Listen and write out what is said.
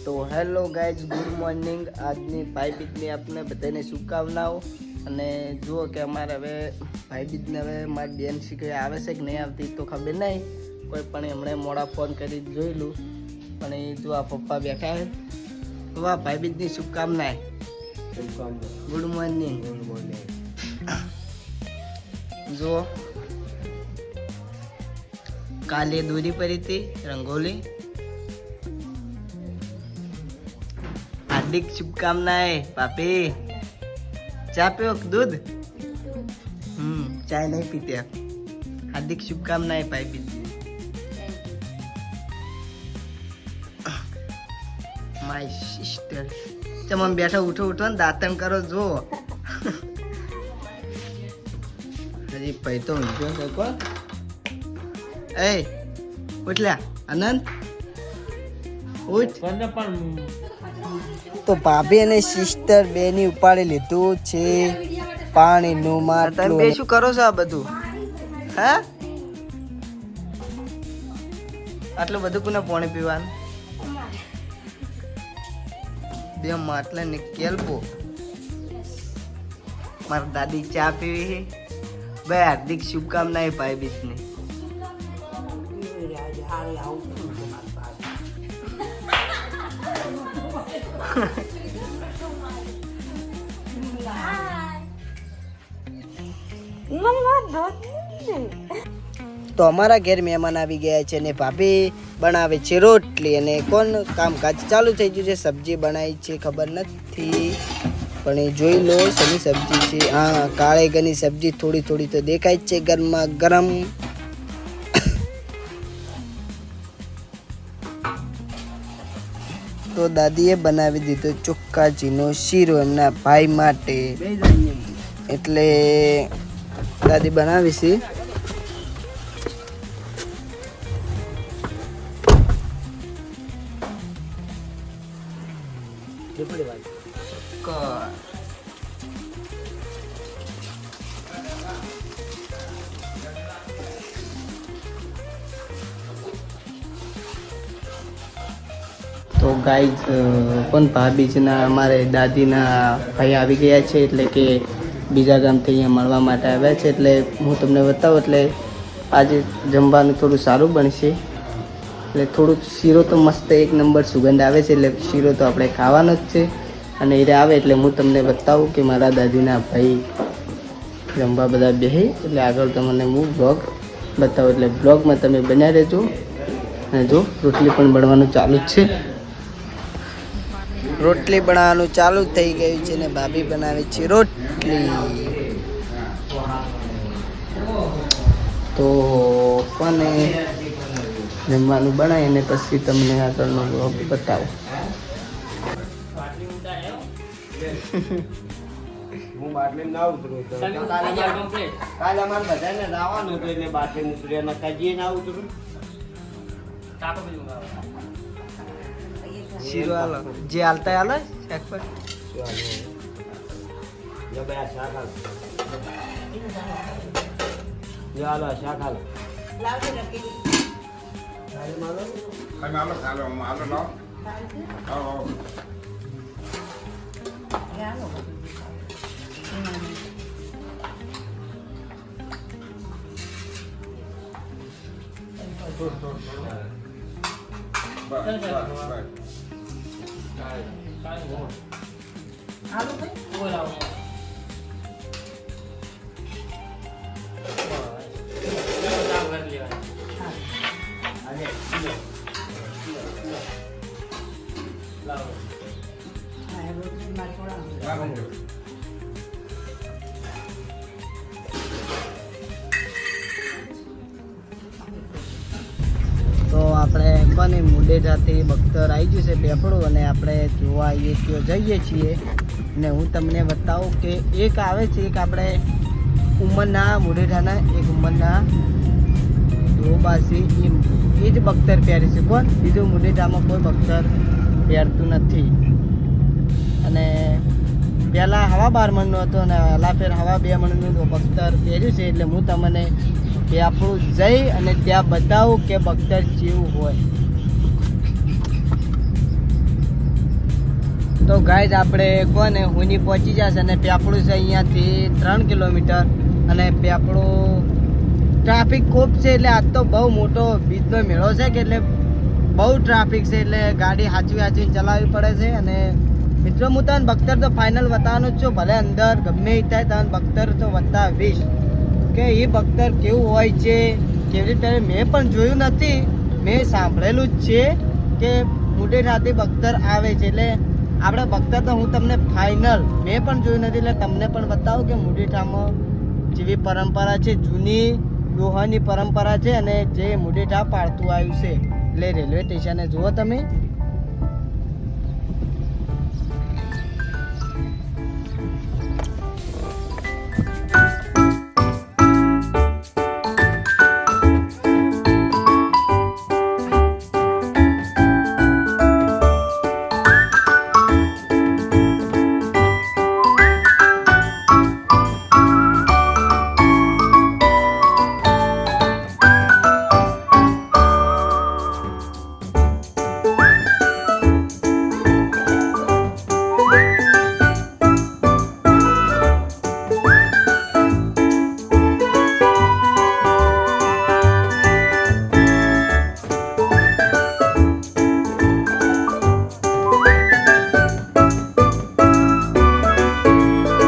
તો hello guys, good morning. આજની ભાઈબીજની આપને બધાને શુભકામનાઓ. અને જુઓ કે અમારે હવે ભાઈબીજને હવે મારી બેન શીખવી આવે છે કે નહીં આવતી તો ખબર નહીં, કોઈ પણ એમણે મોડા ફોન કરી જોયેલું. પણ એ જો આ પપ્પા બેઠા છે. તો આ ભાઈબીજની શુભકામનાએ. Good morning. જુઓ કાલે દોરી પડી હતી રંગોલી. हार्दिक शुभकामनाएं पापी. चाय पियो दूध? चाय नहीं पीते आप. हार्दिक शुभकामनाएं पापी. My sister. चल हम बैठा उठो उठो दातन करो जो. हजी भाई तो ઊંઘ્યો છે કોણ? એ ઉઠ લે આનંદ ઉઠ. તો ભાભી અને સિસ્ટર બેની ઉપાડી લીધું છે પાણીનું માટલું. તમે બે શું કરો છો આ બધું? હા, આટલું બધું કોને પાણી પીવાનું? બે માટલા ને કેલ્બો. મારા દાદી ચા પીવી છે. ભાઈ હાર્દિક શુભકામનાएं ભાઈ બીજની. તો અમારા ઘેર મહેમાન આવી ગયા છે અને ભાભી બનાવે છે રોટલી. અને કોણ કામકાજ ચાલુ થઈ ગયું છે. સબ્જી બનાવી છે ખબર નથી, પણ એ જોઈ લો શેની સબ્જી છે. હા, કાળે ગની સબ્જી થોડી થોડી તો દેખાય જ છે ગરમા ગરમ. તો દાદીએ બનાવી દીધો ચોખ્ખાજીનો શીરો એમના ભાઈ માટે. એટલે દાદી બનાવી છે. તો ગાઈઝ પણ ભાભીજના અમારે દાદીના ભાઈ આવી ગયા છે, એટલે કે બીજા ગામથી અહીંયા મળવા માટે આવ્યા છે. એટલે હું તમને બતાવું. એટલે આજે જમવાનું થોડું સારું બનશે. એટલે થોડુંક શીરો તો મસ્ત એક નંબર સુગંધ આવે છે. એટલે શીરો તો આપણે ખાવાનો જ છે. અને એ આવે એટલે હું તમને બતાવું કે મારા દાદીના ભાઈ જમવા બધા બેહે. એટલે આગળ તમને હું બ્લોગ બતાવું. એટલે બ્લોગમાં તમે બન્યા રહેજો. અને જો રોટલી પણ બનવાનું ચાલુ જ છે. રોટલી બનાવવાનું ચાલુ થઈ ગયું છે ને ભાભી બનાવે છે રોટલી. તો કોને જમવાનું બનાવી અને પછી તમને આગળનો બ્લોગ બતાવો. હું બાટલી ના ઉતરું તો કાલે અમારે બધાને લાવવાનું હતું એટલે બાટલી ઉતર્યા ના કાજીએ ના ઉતરું. શીરો હાલો જે હાલતા હાલો શાક પર. જો બે શાક હાલ. જો હાલો શાક હાલ. તો આપણે કોને મુંડેજાથી બખ્તર આવી ગયું છે બેપડું. અને આપણે જોવા આવીએ ત્યાં જઈએ છીએ. ને હું તમને બતાવું કે એક આવે છે, એક આપણે ઉંમરના મુંડેજાના, એક ઉંમરના ધોબાસી એ જ બખ્તર પહેરે છે. કોણ બીજું મુંડેજામાં કોઈ બખ્તર પહેરતું નથી. અને પહેલાં હવા 12 મણનું હતું અને હલા ફેર હવા 2 મણનું બખ્તર પહેર્યું છે. એટલે હું તમને એ આપણું જઈ અને ત્યાં બતાવું કે બખ્તર કેવું હોય. તો ગાઈઝ આપણે કોને હુની પહોંચી જશે અને પેપડું છે અહીંયાથી 3 કિલોમીટર અને પેપડું ટ્રાફિક ખૂબ છે એટલે આજ તો બહુ મોટો બીજનો મેળો છે કે એટલે બહુ ટ્રાફિક છે એટલે ગાડી હાચવી ચલાવવી પડે છે. અને મિત્રો હું તને બખ્તર તો ફાઇનલ બતાવવાનું જ છું, ભલે અંદર ગમે એ થાય તને બખ્તર તો બતાવીશ કે એ બખ્તર કેવું હોય છે કેવી રીતે. મેં પણ જોયું નથી, મેં સાંભળેલું જ છે કે મુઢેઠાથી બખ્તર આવે છે એટલે આપણે બખ્તર તો હું તમને ફાઇનલ મેં પણ જોયું નથી એટલે તમને પણ બતાવું કે મુઢેઠામાં જેવી પરંપરા છે, જૂની ડોહાની પરંપરા છે અને જે મુઢેઠા પાળતું આવ્યું છે. એટલે રેલવે સ્ટેશને જુઓ તમે